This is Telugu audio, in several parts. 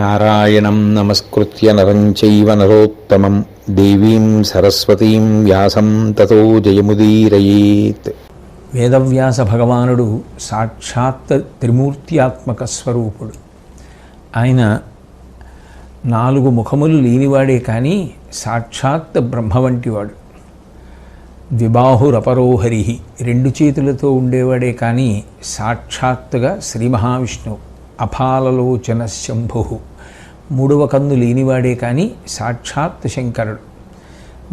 నారాయణం నమస్కృత్య నరం చైవ నరోత్తమం దేవీం సరస్వతీం వ్యాసం తతో జయముదీరయేత్. వేదవ్యాస భగవానుడు సాక్షాత్ త్రిమూర్త్యాత్మక స్వరూపుడు. ఆయన 4 ముఖములు లేనివాడే కానీ సాక్షాత్ బ్రహ్మ వంటివాడు. ద్విబాహురపరోహరి, 2 చేతులతో ఉండేవాడే కానీ సాక్షాత్తుగా శ్రీ మహావిష్ణువు. అపాలలోచన శంభు, 3వ కన్ను లేనివాడే కానీ సాక్షాత్ శంకరుడు.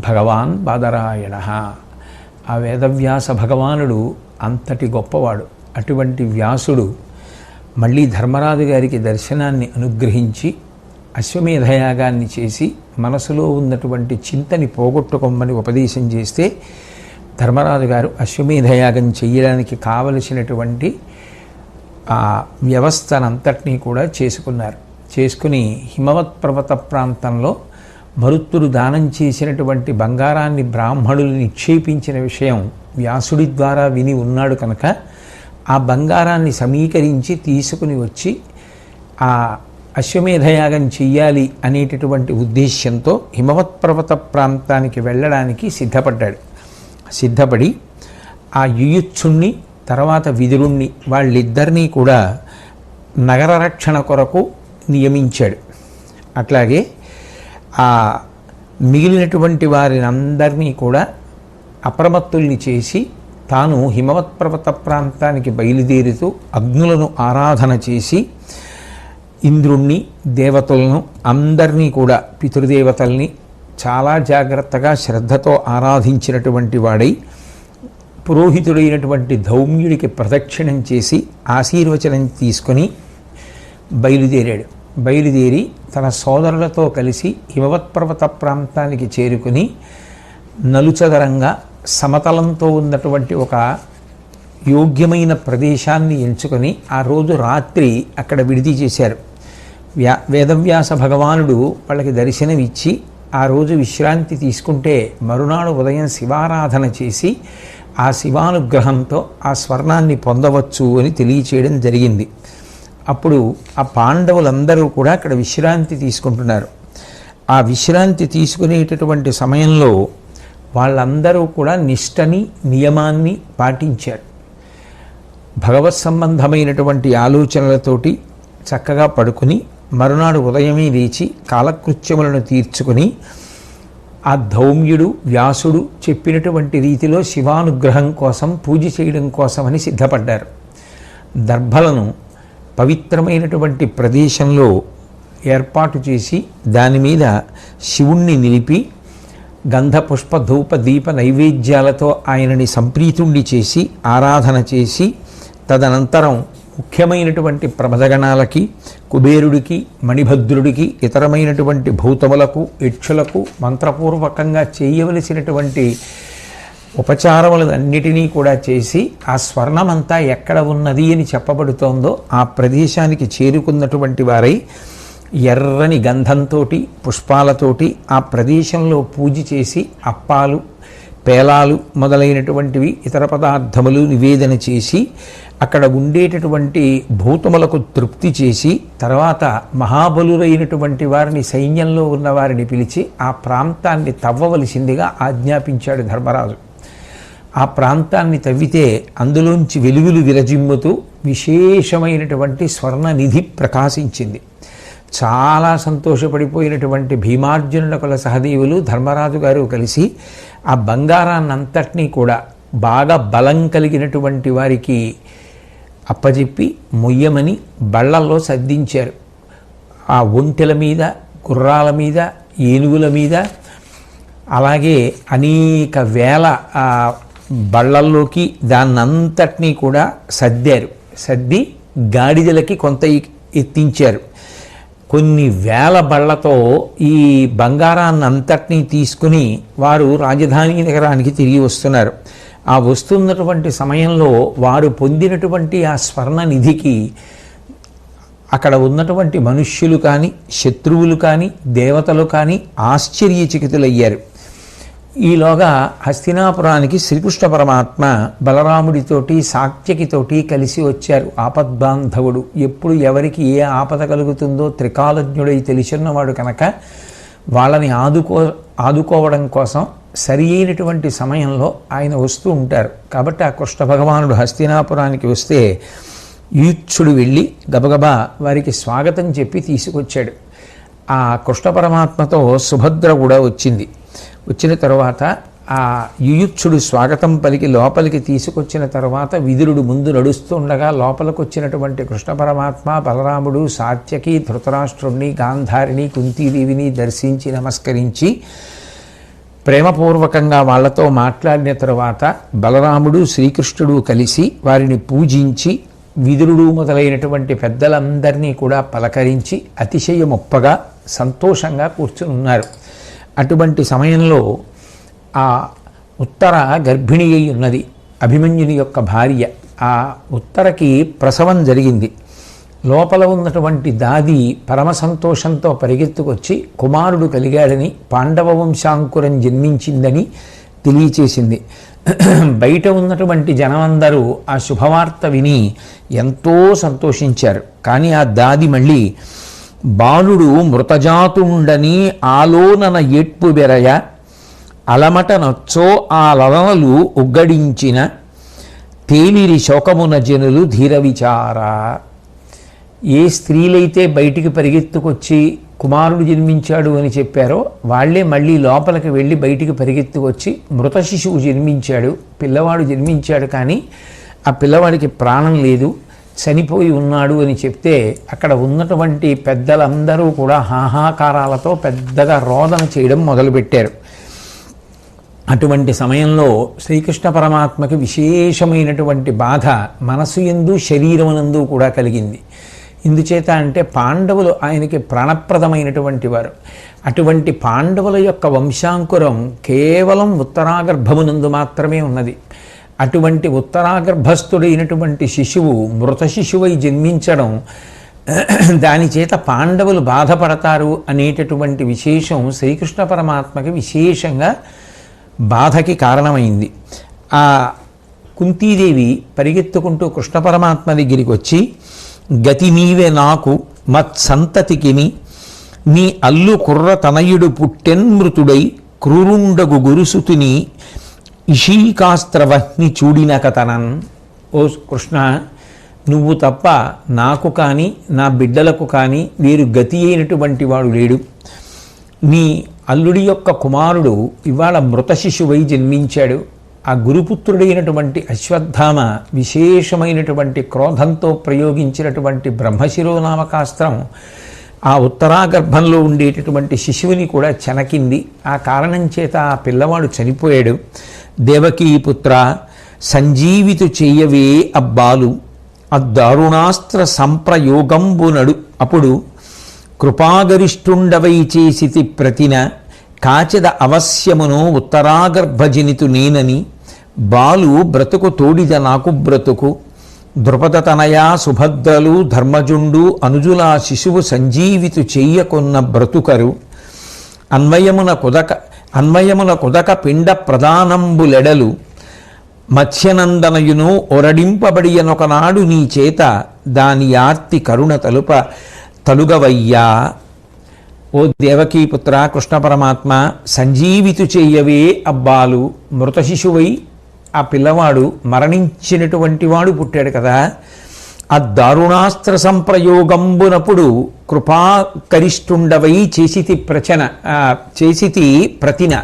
భగవాన్ బాదరాయణ, ఆ వేదవ్యాస భగవానుడు అంతటి గొప్పవాడు. అటువంటి వ్యాసుడు మళ్ళీ ధర్మరాజు గారికి దర్శనాన్ని అనుగ్రహించి అశ్వమేధయాగాన్ని చేసి మనసులో ఉన్నటువంటి చింతని పోగొట్టుకోమని ఉపదేశం చేస్తే ధర్మరాజు గారు అశ్వమేధయాగం చేయడానికి కావలసినటువంటి ఆ వ్యవస్థనంతటినీ కూడా చేసుకుని హిమవత్ పర్వత ప్రాంతంలో మరుత్తురు దానం చేసినటువంటి బంగారాన్ని బ్రాహ్మణులు నిక్షేపించిన విషయం వ్యాసుడి ద్వారా విని ఉన్నాడు కనుక ఆ బంగారాన్ని సమీకరించి తీసుకుని వచ్చి ఆ అశ్వమేధయాగం చెయ్యాలి అనేటటువంటి ఉద్దేశ్యంతో హిమవత్ పర్వత ప్రాంతానికి వెళ్ళడానికి సిద్ధపడి ఆ యుయుత్సుణ్ణి తర్వాత విదురుణ్ణి వాళ్ళిద్దరినీ కూడా నగర రక్షణ కొరకు నియమించాడు. అట్లాగే ఆ మిగిలినటువంటి వారిని అందరినీ కూడా అప్రమత్తుల్ని చేసి తాను హిమవత్ పర్వత ప్రాంతానికి బయలుదేరుతూ అగ్నులను ఆరాధన చేసి ఇంద్రుణ్ణి దేవతలను అందరినీ కూడా పితృదేవతల్ని చాలా జాగ్రత్తగా శ్రద్ధతో ఆరాధించినటువంటి వాడై పురోహితుడైనటువంటి ధౌమ్యుడికి ప్రదక్షిణం చేసి ఆశీర్వచనం తీసుకొని బయలుదేరి తన సోదరులతో కలిసి హిమవత్ పర్వత ప్రాంతానికి చేరుకుని నలుచదరంగా సమతలంతో ఉన్నటువంటి ఒక యోగ్యమైన ప్రదేశాన్ని ఎంచుకొని ఆ రోజు రాత్రి అక్కడ విడిది చేశారు. వేదవ్యాస భగవానుడు వాళ్ళకి దర్శనమిచ్చి ఆ రోజు విశ్రాంతి తీసుకుంటే మరునాడు ఉదయం శివారాధన చేసి ఆ శివానుగ్రహంతో ఆ స్వర్ణాన్ని పొందవచ్చు అని తెలియచేయడం జరిగింది. అప్పుడు ఆ పాండవులందరూ కూడా అక్కడ విశ్రాంతి తీసుకుంటున్నారు. ఆ విశ్రాంతి తీసుకునేటటువంటి సమయంలో వాళ్ళందరూ కూడా నిష్టని నియమాన్ని పాటించారు. భగవత్ సంబంధమైనటువంటి ఆలోచనలతోటి చక్కగా పడుకుని మరునాడు ఉదయమే లేచి కాలకృత్యములను తీర్చుకుని ఆ ధౌమ్యుడు వ్యాసుడు చెప్పినటువంటి రీతిలో శివానుగ్రహం కోసం పూజ చేయడం కోసమని సిద్ధపడ్డారు. దర్భలను పవిత్రమైనటువంటి ప్రదేశంలో ఏర్పాటు చేసి దాని మీద శివుణ్ణి నిలిపి గంధ పుష్ప ధూప దీప నైవేద్యాలతో ఆయనని సంప్రీతుణ్ణి చేసి ఆరాధన చేసి తదనంతరం ముఖ్యమైనటువంటి ప్రమదగణాలకి కుబేరుడికి మణిభద్రుడికి ఇతరమైనటువంటి భూతములకు యక్షులకు మంత్రపూర్వకంగా చేయవలసినటువంటి ఉపచారములన్నిటినీ కూడా చేసి ఆ స్వర్ణమంతా ఎక్కడ ఉన్నది అని చెప్పబడుతోందో ఆ ప్రదేశానికి చేరుకున్నటువంటి వారై ఎర్రని గంధంతో పుష్పాలతోటి ఆ ప్రదేశంలో పూజ చేసి అప్పాలు పేలాలు మొదలైనటువంటివి ఇతర పదార్థములు నివేదన చేసి అక్కడ ఉండేటటువంటి భూతములకు తృప్తి చేసి తర్వాత మహాబలురైనటువంటి వారిని సైన్యంలో ఉన్న వారిని పిలిచి ఆ ప్రాంతాన్ని తవ్వవలసిందిగా ఆజ్ఞాపించాడు ధర్మరాజు. ఆ ప్రాంతాన్ని తవ్వితే అందులోంచి వెలుగులు విరజిమ్ముతూ విశేషమైనటువంటి స్వర్ణనిధి ప్రకాశించింది. చాలా సంతోషపడిపోయినటువంటి భీమార్జునుల సహదేవులు ధర్మరాజు గారు కలిసి ఆ బంగారాన్నంతటినీ కూడా బాగా బలం కలిగినటువంటి వారికి అప్పచెప్పి మొయ్యమని బళ్ళల్లో సర్దించారు. ఆ ఒంటెల మీద, గుర్రాల మీద, ఏనుగుల మీద, అలాగే అనేక వేల బళ్ళల్లోకి దాన్నంతటినీ కూడా సర్ది గాడిదలకి కొంత ఎత్తించారు. కొన్ని వేల బళ్ళతో ఈ బంగారాన్నంతటినీ తీసుకుని వారు రాజధాని నగరానికి తిరిగి వస్తున్నారు. ఆ వస్తున్నటువంటి సమయంలో వారు పొందినటువంటి ఆ స్వర్ణనిధికి అక్కడ ఉన్నటువంటి మనుష్యులు కానీ శత్రువులు కానీ దేవతలు కానీ ఆశ్చర్యచకితులయ్యారు. ఈలోగా హస్తినాపురానికి శ్రీకృష్ణ పరమాత్మ బలరాముడితోటి సాత్యకితోటి కలిసి వచ్చారు. ఆపద్బాంధవుడు, ఎప్పుడు ఎవరికి ఏ ఆపద కలుగుతుందో త్రికాలజ్ఞుడై తెలిసిన్నవాడు కనుక వాళ్ళని ఆదుకోవడం కోసం సరి అయినటువంటి సమయంలో ఆయన వస్తూ ఉంటారు. కాబట్టి ఆ కృష్ణ భగవానుడు హస్తినాపురానికి వస్తే యూచ్చుడు వెళ్ళి గబగబా వారికి స్వాగతం చెప్పి తీసుకొచ్చాడు. ఆ కృష్ణ పరమాత్మతో సుభద్ర కూడా వచ్చింది. వచ్చిన తర్వాత ఆ యుయుత్సుడు స్వాగతం పలికి లోపలికి తీసుకొచ్చిన తర్వాత విదురుడు ముందు నడుస్తుండగా లోపలికి వచ్చినటువంటి కృష్ణ పరమాత్మ బలరాముడు సాత్యకి ధృతరాష్ట్రుణ్ణి గాంధారిని కుంతీదేవిని దర్శించి నమస్కరించి ప్రేమపూర్వకంగా వాళ్లతో మాట్లాడిన తర్వాత బలరాముడు శ్రీకృష్ణుడు కలిసి వారిని పూజించి విదురుడు మొదలైనటువంటి పెద్దలందరినీ కూడా పలకరించి అతిశయమొప్పగా సంతోషంగా కూర్చుని ఉన్నారు. అటువంటి సమయంలో ఆ ఉత్తర గర్భిణి అయి ఉన్నది, అభిమన్యుని యొక్క భార్య. ఆ ఉత్తరకి ప్రసవం జరిగింది. లోపల ఉన్నటువంటి దాది పరమ సంతోషంతో పరిగెత్తుకొచ్చి కుమారుడు కలిగాడని, పాండవ వంశాంకురం జన్మించిందని తెలియచేసింది. బయట ఉన్నటువంటి జనమందరూ ఆ శుభవార్త విని ఎంతో సంతోషించారు. కానీ ఆ దాది మళ్ళీ బాలుడు మృతజాతుండని ఆలోనన ఏట్పు బెరయ అలమట నచ్చో ఆ లలనలు ఉగ్గడించిన తేలిరి శోకమున జనులు ధీర విచార. ఏ స్త్రీలైతే బయటికి పరిగెత్తుకొచ్చి కుమారుడు జన్మించాడు అని చెప్పారో వాళ్లే మళ్ళీ లోపలికి వెళ్ళి బయటికి పరిగెత్తుకొచ్చి మృత శిశువు జన్మించాడు, పిల్లవాడు జన్మించాడు, కానీ ఆ పిల్లవాడికి ప్రాణం లేదు, చనిపోయి ఉన్నాడు అని చెప్తే అక్కడ ఉన్నటువంటి పెద్దలందరూ కూడా హాహాకారాలతో పెద్దగా రోదన చేయడం మొదలుపెట్టారు. అటువంటి సమయంలో శ్రీకృష్ణ పరమాత్మకి విశేషమైనటువంటి బాధ మనసు యందు శరీరమునందు కూడా కలిగింది. ఇందుచేత అంటే పాండవులు ఆయనకి ప్రాణప్రదమైనటువంటి వారు. అటువంటి పాండవుల యొక్క వంశాంకురం కేవలం ఉత్తరాగర్భమునందు మాత్రమే ఉన్నది. అటువంటి ఉత్తరాగర్భస్థుడైనటువంటి శిశువు మృత శిశువై జన్మించడం, దాని చేత పాండవులు బాధపడతారు అనేటటువంటి విశేషం శ్రీకృష్ణ పరమాత్మకి విశేషంగా బాధకి కారణమైంది. ఆ కుంతీదేవి పరిగెత్తుకుంటూ కృష్ణ పరమాత్మ దగ్గరికి వచ్చి, గతి నీవే నాకు మత్సంతతికిని నీ అల్లు కుర్ర తనయుడు పుట్టెన్మృతుడై క్రూరుండగు గురుసుతుని ఇషీకాస్త్రవహ్ని చూడిన కథనన్. ఓ కృష్ణ, నువ్వు తప్ప నాకు కానీ నా బిడ్డలకు కానీ వేరు గతి అయినటువంటి వాడు లేడు. నీ అల్లుడి యొక్క కుమారుడు ఇవాళ మృత శిశువై జన్మించాడు. ఆ గురుపుత్రుడైనటువంటి అశ్వత్థామ విశేషమైనటువంటి క్రోధంతో ప్రయోగించినటువంటి బ్రహ్మశిరోనామకాస్త్రం ఆ ఉత్తరాగర్భంలో ఉండేటటువంటి శిశువుని కూడా చెనకింది. ఆ కారణం చేత ఆ పిల్లవాడు చనిపోయాడు. దేవకీపుత్ర, సంజీవితు చెయ్యవే అబ్బాలు అద్దారుణాస్త్ర సంప్రయోగంబునడు అప్పుడు కృపాగరిష్ఠుండవై చేసితి ప్రతిన కాచెద అవశ్యమును ఉత్తరాగర్భజనితు నేనని బాలు బ్రతుకు తోడిద నాకు బ్రతుకు ద్రుపద తనయా సుభద్రలు ధర్మజుండు అనుజులా శిశువు సంజీవితు చెయ్యకొన్న బ్రతుకరు అన్వయమున కుదక పిండ ప్రధానంబులెడలు మత్స్యనందనయును ఒరడింపబడియనొకనాడు నీ చేత దాని ఆర్తి కరుణ తలుగవయ్యా. ఓ దేవకీపుత్ర, కృష్ణ పరమాత్మ, సంజీవితు చెయ్యవే అబ్బాలు. మృత శిశువై ఆ పిల్లవాడు మరణించినటువంటి వాడు పుట్టాడు కదా, ఆ దారుణాస్త్ర సంప్రయోగంబునప్పుడు కృపాకరిష్ఠుండవై చేసితి ప్రతిన.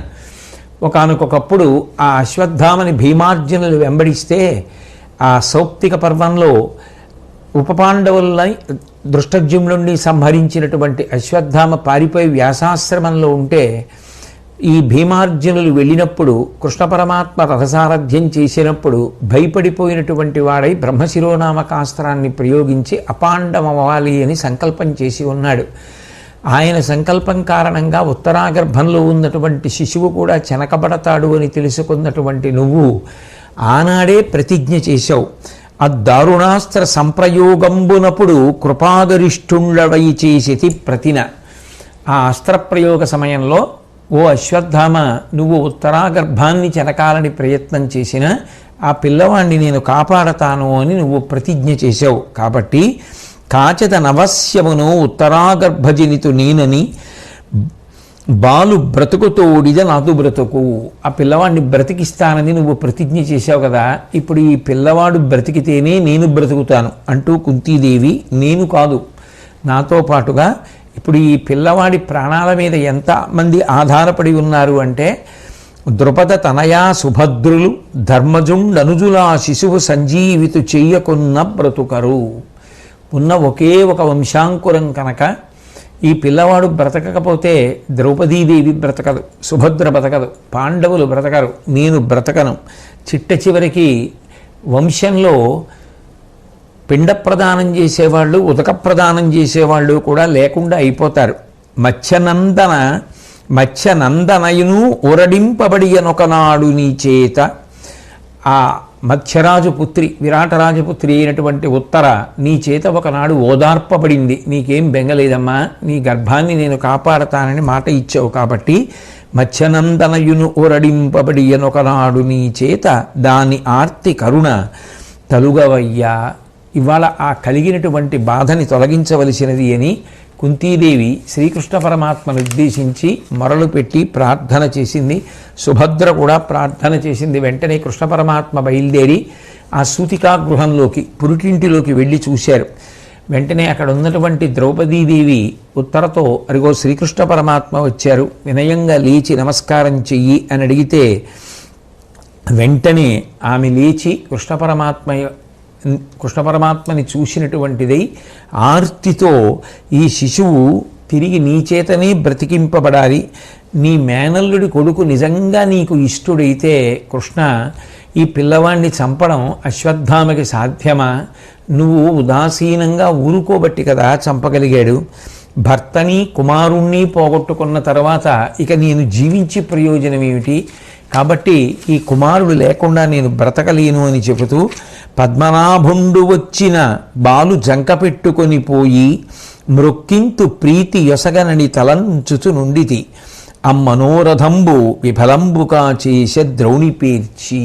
ఒకానొకప్పుడు ఆ అశ్వత్థామని భీమార్జునులు వెంబడిస్తే ఆ సౌప్తిక పర్వంలో ఉపపాండవులని దృష్టజ్యుమ్నుడిని సంహరించినటువంటి అశ్వత్థామ పారిపోయి వ్యాసాశ్రమంలో ఉంటే ఈ భీమార్జునులు వెళ్ళినప్పుడు కృష్ణ పరమాత్మ రథసారథ్యం చేసినప్పుడు భయపడిపోయినటువంటి వాడై బ్రహ్మశిరోనామకాస్త్రాన్ని ప్రయోగించి అపాండమవ్వాలి అని సంకల్పం చేసి ఉన్నాడు. ఆయన సంకల్పం కారణంగా ఉత్తరాగర్భంలో ఉన్నటువంటి శిశువు కూడా చెనకబడతాడు అని తెలుసుకున్నటువంటి నువ్వు ఆనాడే ప్రతిజ్ఞ చేశావు. ఆ దారుణాస్త్ర సంప్రయోగంబునప్పుడు కృపాగరిష్ఠుండవై చేసితి ప్రతిన. ఆ అస్త్రప్రయోగ సమయంలో ఓ అశ్వత్థామ, నువ్వు ఉత్తరాగర్భాన్ని చెరకాలని ప్రయత్నం చేసినా ఆ పిల్లవాణ్ణి నేను కాపాడతాను అని నువ్వు ప్రతిజ్ఞ చేశావు. కాబట్టి కాచత నవస్యమును ఉత్తరాగర్భజనితు నేనని బాలు బ్రతుకుతోడిద నాదు బ్రతుకు. ఆ పిల్లవాడిని బ్రతికిస్తానని నువ్వు ప్రతిజ్ఞ చేశావు కదా, ఇప్పుడు ఈ పిల్లవాడు బ్రతికితేనే నేను బ్రతుకుతాను అంటూ కుంతీదేవి, నేను కాదు నాతో పాటుగా ఇప్పుడు ఈ పిల్లవాడి ప్రాణాల మీద ఎంతమంది ఆధారపడి ఉన్నారు అంటే ద్రుపద తనయా సుభద్రులు ధర్మజుండనుజులా శిశువు సంజీవితు చెయ్యకున్న బ్రతుకరు. ఉన్న ఒకే ఒక వంశాంకురం కనుక ఈ పిల్లవాడు బ్రతకకపోతే ద్రౌపదీదేవి బ్రతకదు, సుభద్ర బ్రతకదు, పాండవులు బ్రతకరు, నేను బ్రతకను. చిట్ట చివరికి వంశంలో పిండ ప్రదానం చేసేవాళ్ళు, ఉదక ప్రదానం చేసేవాళ్ళు కూడా లేకుండా అయిపోతారు. మత్స్యనందనయును ఉరడింపబడియనొకనాడు నీ చేత. ఆ మత్స్యరాజు పుత్రి, విరాటరాజపుత్రి అయినటువంటి ఉత్తర నీ చేత ఒకనాడు ఓదార్పబడింది. నీకేం బెంగలేదమ్మా, నీ గర్భాన్ని నేను కాపాడతానని మాట ఇచ్చావు. కాబట్టి మత్స్యనందనయును ఉరడింపబడియనొకనాడు నీ చేత దాని ఆర్తి కరుణ తలుగవయ్యా. ఇవాళ ఆ కలిగినటువంటి బాధని తొలగించవలసినది అని కుంతీదేవి శ్రీకృష్ణ పరమాత్మను ఉద్దేశించి మొరలు పెట్టి ప్రార్థన చేసింది. సుభద్ర కూడా ప్రార్థన చేసింది. వెంటనే కృష్ణ పరమాత్మ బయలుదేరి ఆ సూతికా గృహంలోకి, పురిటింటిలోకి వెళ్ళి చూశారు. వెంటనే అక్కడ ఉన్నటువంటి ద్రౌపదీదేవి ఉత్తరతో, అరిగో శ్రీకృష్ణ పరమాత్మ వచ్చారు, వినయంగా లేచి నమస్కారం చెయ్యి అని అడిగితే వెంటనే ఆమె లేచి కృష్ణ పరమాత్మని చూసినటువంటిదై ఆర్తితో, ఈ శిశువు తిరిగి నీ చేతనే బ్రతికింపబడాలి, నీ మేనల్లుడి కొడుకు నిజంగా నీకు ఇష్టుడైతే కృష్ణ, ఈ పిల్లవాడిని చంపడం అశ్వత్థామకి సాధ్యమా? నువ్వు ఉదాసీనంగా ఊరుకోబట్టి కదా చంపగలిగాడు. భర్తని కుమారుణ్ణి పోగొట్టుకున్న తర్వాత ఇక నేను జీవించి ప్రయోజనం ఏమిటి? కాబట్టి ఈ కుమారుడు లేకుండా నేను బ్రతకలేను అని చెబుతూ, పద్మనాభుండు వచ్చిన బాలు జంక పెట్టుకొని పోయి మృక్కింతు ప్రీతి యొసగనని తలంచుచు నుండితి అమ్మనోరథంబు విఫలంబుకా చేసే ద్రౌణి పేర్చి.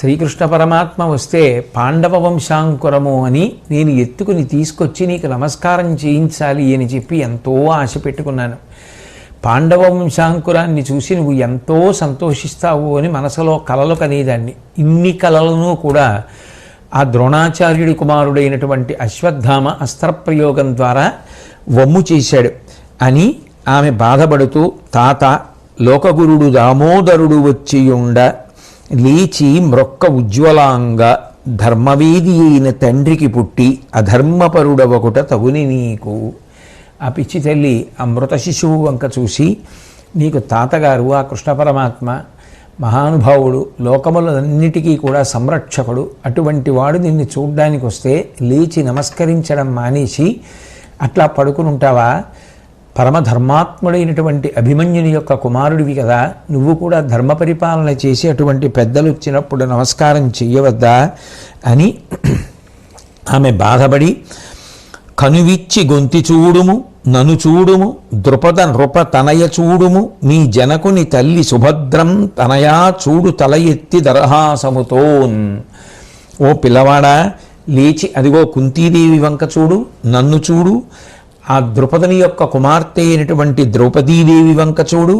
శ్రీకృష్ణ పరమాత్మ వస్తే పాండవ వంశాంకురము అని నేను ఎత్తుకుని తీసుకొచ్చి నీకు నమస్కారం చేయించాలి అని చెప్పి ఎంతో ఆశ పెట్టుకున్నాను. పాండవ వంశాంకురాన్ని చూసి నువ్వు ఎంతో సంతోషిస్తావు అని మనసులో కలలు కనేదాన్ని. ఇన్ని కలలను కూడా ఆ ద్రోణాచార్యుడి కుమారుడైనటువంటి అశ్వత్థామ అస్త్రప్రయోగం ద్వారా వమ్ము చేశాడు అని ఆమె బాధపడుతూ, తాత లోకగురుడు దామోదరుడు వచ్చియుండ లేచి మ్రొక్క ఉజ్వలాంగ ధర్మవేది అయిన తండ్రికి పుట్టి అధర్మపరుడవకుట తగుని నీకు. ఆ పిచ్చి తల్లి ఆ మృత శిశువు వంక చూసి, నీకు తాతగారు ఆ కృష్ణ పరమాత్మ మహానుభావుడు, లోకములన్నిటికీ కూడా సంరక్షకుడు, అటువంటి వాడు నిన్ను చూడ్డానికి వస్తే లేచి నమస్కరించడం మానేసి అట్లా పడుకుని ఉంటావా? పరమధర్మాత్ముడైనటువంటి అభిమన్యుని యొక్క కుమారుడివి కదా, నువ్వు కూడా ధర్మ పరిపాలన చేసి అటువంటి పెద్దలు వచ్చినప్పుడు నమస్కారం చెయ్యవద్దా అని ఆమె బాధపడి, కనువిచ్చి గొంతి చూడుము నను చూడుము ద్రుపద నృప తనయ చూడుము నీ జనకుని తల్లి సుభద్రం తనయా చూడు తల ఎత్తి దరహాసముతోన్. ఓ పిల్లవాడా, లేచి అదిగో కుంతీదేవి వంక చూడు, నన్ను చూడు, ఆ ద్రుపదుని యొక్క కుమార్తె అయినటువంటి ద్రౌపదీదేవి వంక చూడు,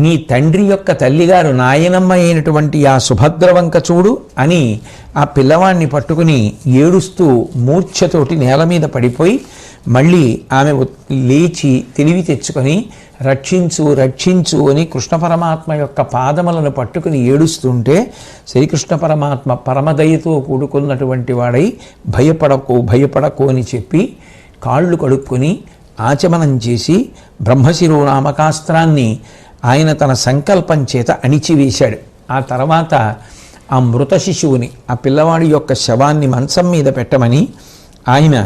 నీ తండ్రి యొక్క తల్లిగారు నాయనమ్మ అయినటువంటి ఆ సుభద్ర వంక చూడు అని ఆ పిల్లవాడిని పట్టుకుని ఏడుస్తూ మూర్ఛతోటి నేల మీద పడిపోయి మళ్ళీ ఆమె లేచి తెలివి తెచ్చుకొని రక్షించు రక్షించు అని కృష్ణ పరమాత్మ యొక్క పాదములను పట్టుకుని ఏడుస్తుంటే శ్రీకృష్ణ పరమాత్మ పరమదయతో కూడుకున్నటువంటి వాడై భయపడకు భయపడకు అని చెప్పి కాళ్ళు కడుక్కొని ఆచమనం చేసి బ్రహ్మశిరోనామకాస్త్రాన్ని ఆయన తన సంకల్పం చేత అణిచివేశాడు. ఆ తర్వాత ఆ మృత శిశువుని, ఆ పిల్లవాడి యొక్క శవాన్ని మంచం మీద పెట్టమని ఆయన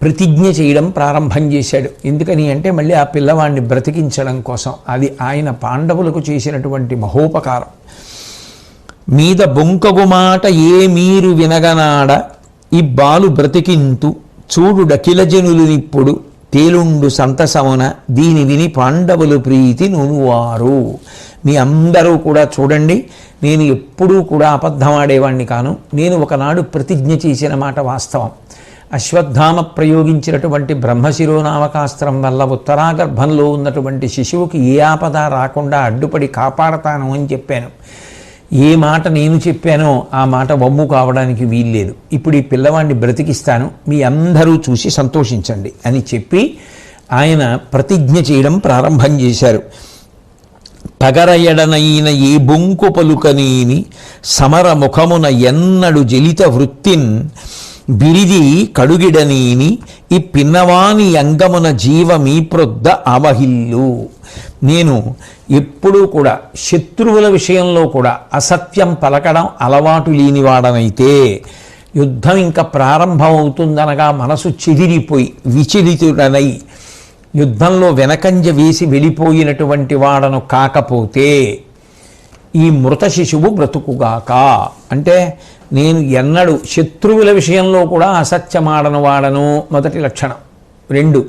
ప్రతిజ్ఞ చేయడం ప్రారంభం చేశాడు. ఎందుకని అంటే మళ్ళీ ఆ పిల్లవాడిని బ్రతికించడం కోసం. అది ఆయన పాండవులకు చేసినటువంటి మహోపకారం. మీద బొంకగు మాట ఏ మీరు వినగనాడ ఈ బాలు బ్రతికింతు చూడు డకిలజనులు నిప్పుడు తేలుండు సంతసమున దీని విని పాండవులు ప్రీతి నునువారు. మీ అందరూ కూడా చూడండి, నేను ఎప్పుడూ కూడా అబద్ధమాడేవాణ్ణి కాను. నేను ఒకనాడు ప్రతిజ్ఞ చేసిన మాట వాస్తవం. అశ్వత్థామ ప్రయోగించినటువంటి బ్రహ్మశిరోనామకాస్త్రం వల్ల ఉత్తరాగర్భంలో ఉన్నటువంటి శిశువుకి ఏ ఆపద రాకుండా అడ్డుపడి కాపాడతాను అని చెప్పాను. ఏ మాట నేను చెప్పానో ఆ మాట వమ్ము కావడానికి వీల్లేదు. ఇప్పుడు ఈ పిల్లవాడిని బ్రతికిస్తాను, మీ అందరూ చూసి సంతోషించండి అని చెప్పి ఆయన ప్రతిజ్ఞ చేయడం ప్రారంభం చేశారు. పగరయడనైన ఏ బొంకు పలుకనీని సమర ముఖమున ఎన్నడు జలిత వృత్తిన్ బిరిది కడుగిడనీని ఈ పిన్నవాని అంగమున జీవమీ ప్రొద్ద అవహిల్లు. నేను ఎప్పుడూ కూడా శత్రువుల విషయంలో కూడా అసత్యం పలకడం అలవాటు లేనివాడనైతే యుద్ధం ఇంకా ప్రారంభమవుతుందనగా మనసు చెదిరిపోయి విచలితుడనై యుద్ధంలో వెనకంజ వేసి వెళ్ళిపోయినటువంటి వాడను కాకపోతే ఈ మృత శిశువు బ్రతుకుగాక. అంటే నేను ఎన్నడూ శత్రువుల విషయంలో కూడా అసత్యమాడను వాడను మొదటి లక్షణం. 2,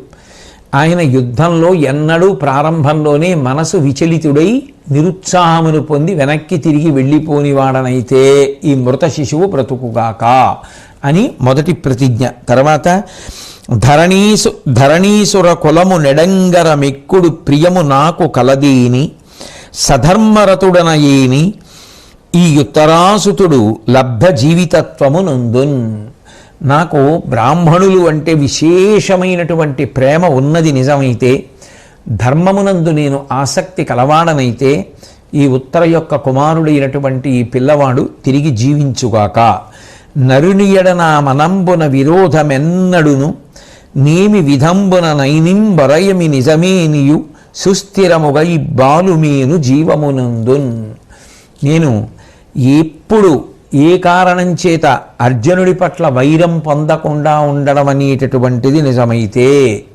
ఆయన యుద్ధంలో ఎన్నడూ ప్రారంభంలోనే మనసు విచలితుడై నిరుత్సాహమును పొంది వెనక్కి తిరిగి వెళ్ళిపోనివాడనైతే ఈ మృత శిశువు బ్రతుకుగాక అని మొదటి ప్రతిజ్ఞ. తర్వాత ధరణీసుర కులము నెడంగర మెక్కుడు ప్రియము నాకు కలదీని సధర్మరతుడనయేని ఈ ఉత్తరాసుతుడు లబ్ధ జీవితత్వము నందున్. నాకు బ్రాహ్మణులు అంటే విశేషమైనటువంటి ప్రేమ ఉన్నది నిజమైతే, ధర్మమునందు నేను ఆసక్తి కలవాడనైతే ఈ ఉత్తర యొక్క కుమారుడైనటువంటి ఈ పిల్లవాడు తిరిగి జీవించుగాక. నరునియడ నా మనంబున విరోధమెన్నడును నేమి విధంబున నైనింబరయమి నిజమేనియు సుస్థిరముగా ఈ బాలుమేను జీవమునందున్. నేను ఎప్పుడు ఏ కారణం చేత అర్జునుడి పట్ల వైరం పొందకుండా ఉండడం అనేటటువంటిది నిజమైతే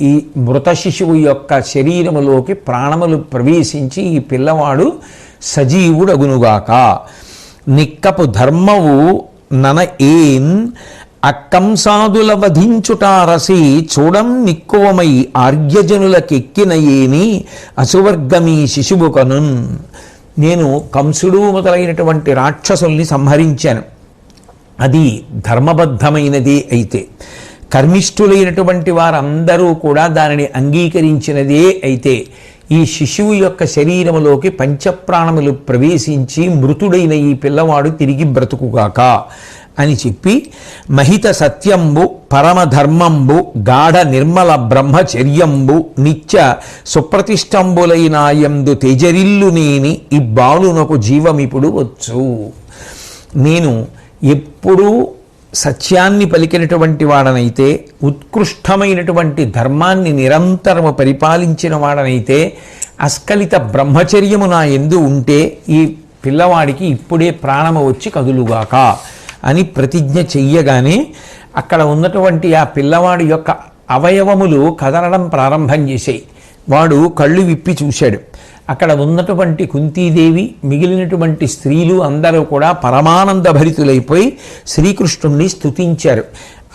ఈ మృత శిశువు యొక్క శరీరములోకి ప్రాణములు ప్రవేశించి ఈ పిల్లవాడు సజీవుడగునుగాక. నిక్కపు ధర్మవు నన ఏన్ అక్కంసాదుల వధించుటారసి చూడం నిక్కువమై ఆర్యజనులకెక్కిన ఏని అసువర్గమీ శిశువు కనున్. నేను కంసుడు మొదలైనటువంటి రాక్షసుల్ని సంహరించాను. అది ధర్మబద్ధమైనది అయితే, కర్మిష్ఠులైనటువంటి వారందరూ కూడా దానిని అంగీకరించినదే అయితే, ఈ శిశువు యొక్క శరీరములోకి పంచప్రాణములు ప్రవేశించి మృతుడైన ఈ పిల్లవాడు తిరిగి బ్రతుకుగాక అని చెప్పి మహిత సత్యంబు పరమధర్మంబు గాఢ నిర్మల బ్రహ్మచర్యంబు నిత్య సుప్రతిష్టంబులైనాయందు తేజరిల్లు నేని ఈ బాలునకు జీవమిప్పుడు వచ్చు. నేను ఎప్పుడూ సత్యాన్ని పలికినటువంటి వాడనైతే, ఉత్కృష్టమైనటువంటి ధర్మాన్ని నిరంతరము పరిపాలించిన వాడనైతే, అస్కలిత బ్రహ్మచర్యము నా యందు ఉంటే ఈ పిల్లవాడికి ఇప్పుడే ప్రాణము వచ్చి కదులుగాక అని ప్రతిజ్ఞ చెయ్యగానే అక్కడ ఉన్నటువంటి ఆ పిల్లవాడి యొక్క అవయవములు కదలడం ప్రారంభం చేశాయి. వాడు కళ్ళు విప్పి చూశాడు. అక్కడ ఉన్నటువంటి కుంతీదేవి, మిగిలినటువంటి స్త్రీలు అందరూ కూడా పరమానంద భరితులైపోయి శ్రీకృష్ణుణ్ణి స్తుతించారు.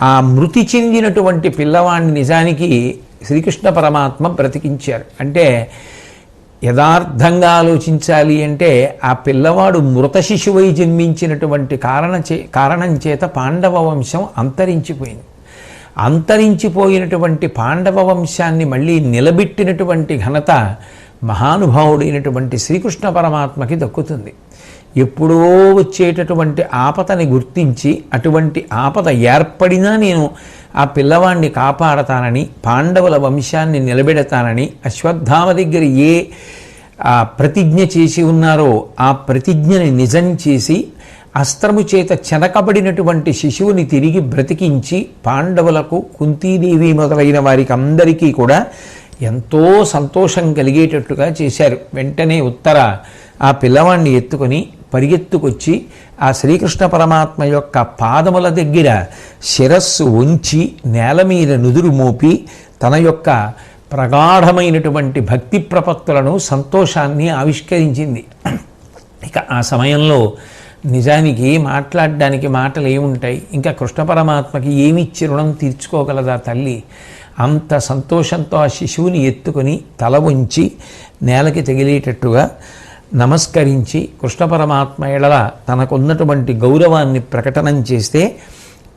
ఆ మృతి చెందినటువంటి పిల్లవాడిని నిజానికి శ్రీకృష్ణ పరమాత్మ బ్రతికించారు. అంటే యథార్థంగా ఆలోచించాలి అంటే ఆ పిల్లవాడు మృత శిశువై జన్మించినటువంటి కారణం చేత పాండవ వంశం అంతరించిపోయింది. అంతరించిపోయినటువంటి పాండవ వంశాన్ని మళ్ళీ నిలబెట్టినటువంటి ఘనత మహానుభావుడైనటువంటి శ్రీకృష్ణ పరమాత్మకి దక్కుతుంది. ఎప్పుడో వచ్చేటటువంటి ఆపదని గుర్తించి అటువంటి ఆపద ఏర్పడినా నేను ఆ పిల్లవాడిని కాపాడతానని, పాండవుల వంశాన్ని నిలబెడతానని అశ్వత్థామ దగ్గర ఏ ప్రతిజ్ఞ చేసి ఉన్నారో ఆ ప్రతిజ్ఞని నిజం చేసి అస్త్రము చేత చెనకబడినటువంటి శిశువుని తిరిగి బ్రతికించి పాండవులకు, కుంతీదేవి మొదలైన వారికి అందరికీ కూడా ఎంతో సంతోషం కలిగేటట్టుగా చేశారు. వెంటనే ఉత్తర ఆ పిల్లవాడిని ఎత్తుకొని పరిగెత్తుకొచ్చి ఆ శ్రీకృష్ణ పరమాత్మ యొక్క పాదముల దగ్గర శిరస్సు ఉంచి నేల మీద నుదురు మోపి తన యొక్క ప్రగాఢమైనటువంటి భక్తి ప్రపత్తులను, సంతోషాన్ని ఆవిష్కరించింది. ఇక ఆ సమయంలో నిజానికి మాట్లాడడానికి మాటలు ఏముంటాయి? ఇంకా కృష్ణ పరమాత్మకి ఏమిచ్చి రుణం తీర్చుకోగలదా తల్లి? అంత సంతోషంతో ఆ శిశువుని ఎత్తుకొని తల ఉంచి నేలకి తగిలేటట్టుగా నమస్కరించి కృష్ణ పరమాత్మ ఎడల తనకున్నటువంటి గౌరవాన్ని ప్రకటనం చేస్తే